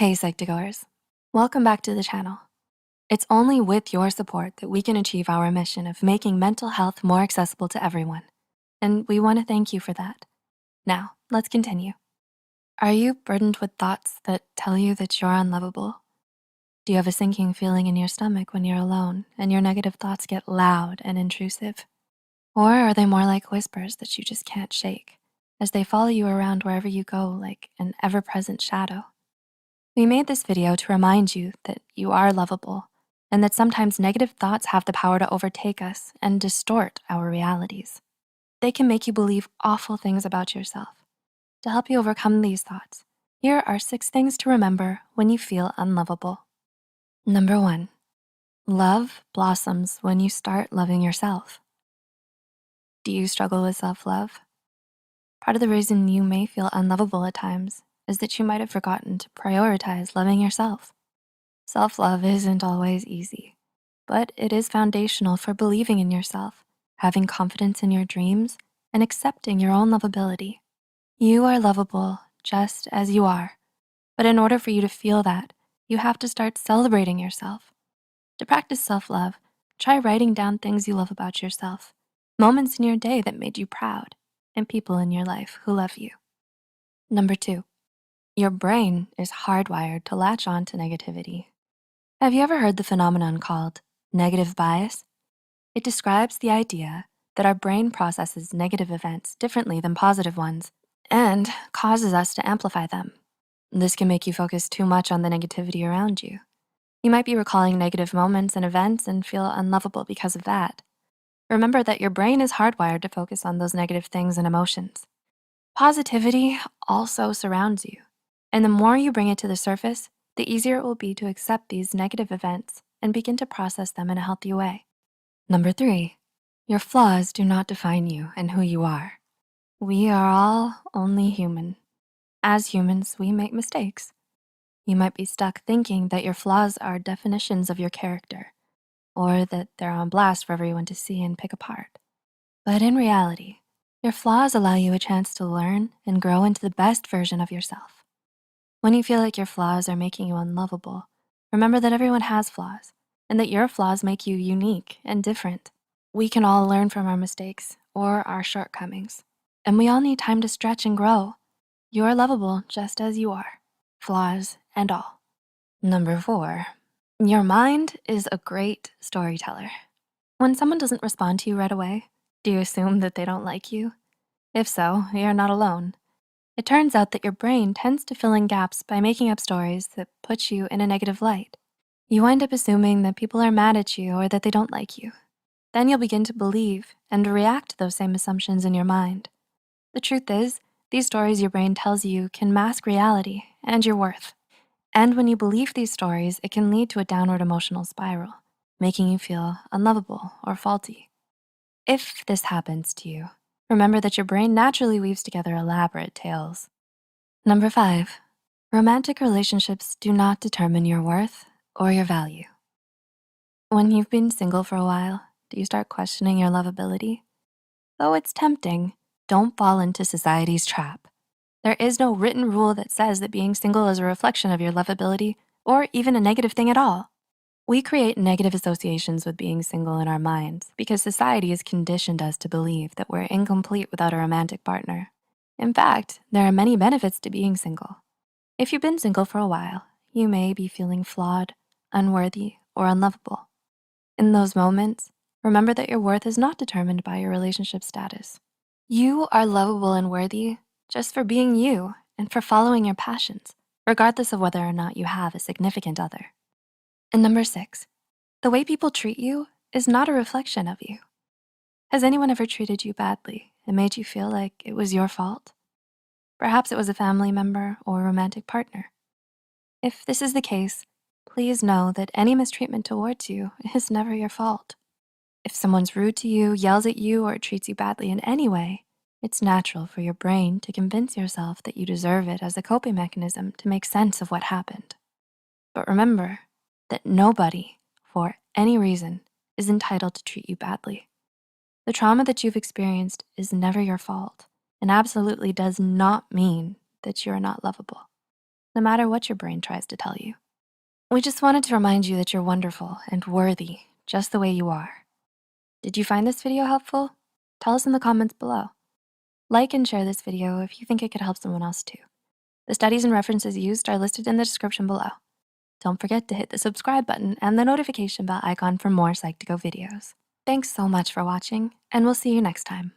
Hey Psych2Goers, welcome back to the channel. It's only with your support that we can achieve our mission of making mental health more accessible to everyone. And we wanna thank you for that. Now, let's continue. Are you burdened with thoughts that tell you that you're unlovable? Do you have a sinking feeling in your stomach when you're alone and your negative thoughts get loud and intrusive? Or are they more like whispers that you just can't shake as they follow you around wherever you go like an ever-present shadow? We made this video to remind you that you are lovable and that sometimes negative thoughts have the power to overtake us and distort our realities. They can make you believe awful things about yourself. To help you overcome these thoughts, here are 6 things to remember when you feel unlovable. Number 1, love blossoms when you start loving yourself. Do you struggle with self-love? Part of the reason you may feel unlovable at times is that you might have forgotten to prioritize loving yourself. Self-love isn't always easy, but it is foundational for believing in yourself, having confidence in your dreams, and accepting your own lovability. You are lovable just as you are, but in order for you to feel that, you have to start celebrating yourself. To practice self-love, try writing down things you love about yourself, moments in your day that made you proud, and people in your life who love you. Number 2, your brain is hardwired to latch on to negativity. Have you ever heard the phenomenon called negative bias? It describes the idea that our brain processes negative events differently than positive ones and causes us to amplify them. This can make you focus too much on the negativity around you. You might be recalling negative moments and events and feel unlovable because of that. Remember that your brain is hardwired to focus on those negative things and emotions. Positivity also surrounds you, and the more you bring it to the surface, the easier it will be to accept these negative events and begin to process them in a healthy way. Number 3, your flaws do not define you and who you are. We are all only human. As humans, we make mistakes. You might be stuck thinking that your flaws are definitions of your character or that they're on blast for everyone to see and pick apart. But in reality, your flaws allow you a chance to learn and grow into the best version of yourself. When you feel like your flaws are making you unlovable, remember that everyone has flaws and that your flaws make you unique and different. We can all learn from our mistakes or our shortcomings, and we all need time to stretch and grow. You're lovable just as you are, flaws and all. Number 4, your mind is a great storyteller. When someone doesn't respond to you right away, do you assume that they don't like you? If so, you're not alone. It turns out that your brain tends to fill in gaps by making up stories that put you in a negative light. You wind up assuming that people are mad at you or that they don't like you. Then you'll begin to believe and react to those same assumptions in your mind. The truth is, these stories your brain tells you can mask reality and your worth. And when you believe these stories, it can lead to a downward emotional spiral, making you feel unlovable or faulty. If this happens to you, remember that your brain naturally weaves together elaborate tales. Number 5, romantic relationships do not determine your worth or your value. When you've been single for a while, do you start questioning your lovability? Though it's tempting, don't fall into society's trap. There is no written rule that says that being single is a reflection of your lovability or even a negative thing at all. We create negative associations with being single in our minds because society has conditioned us to believe that we're incomplete without a romantic partner. In fact, there are many benefits to being single. If you've been single for a while, you may be feeling flawed, unworthy, or unlovable. In those moments, remember that your worth is not determined by your relationship status. You are lovable and worthy just for being you and for following your passions, regardless of whether or not you have a significant other. And number 6, the way people treat you is not a reflection of you. Has anyone ever treated you badly and made you feel like it was your fault? Perhaps it was a family member or a romantic partner. If this is the case, please know that any mistreatment towards you is never your fault. If someone's rude to you, yells at you, or treats you badly in any way, it's natural for your brain to convince yourself that you deserve it as a coping mechanism to make sense of what happened. But remember that nobody, for any reason, is entitled to treat you badly. The trauma that you've experienced is never your fault and absolutely does not mean that you're not lovable. no matter what your brain tries to tell you. We just wanted to remind you that you're wonderful and worthy just the way you are. Did you find this video helpful? Tell us in the comments below. Like and share this video if you think it could help someone else too. The studies and references used are listed in the description below. Don't forget to hit the subscribe button and the notification bell icon for more Psych2Go videos. Thanks so much for watching, and we'll see you next time.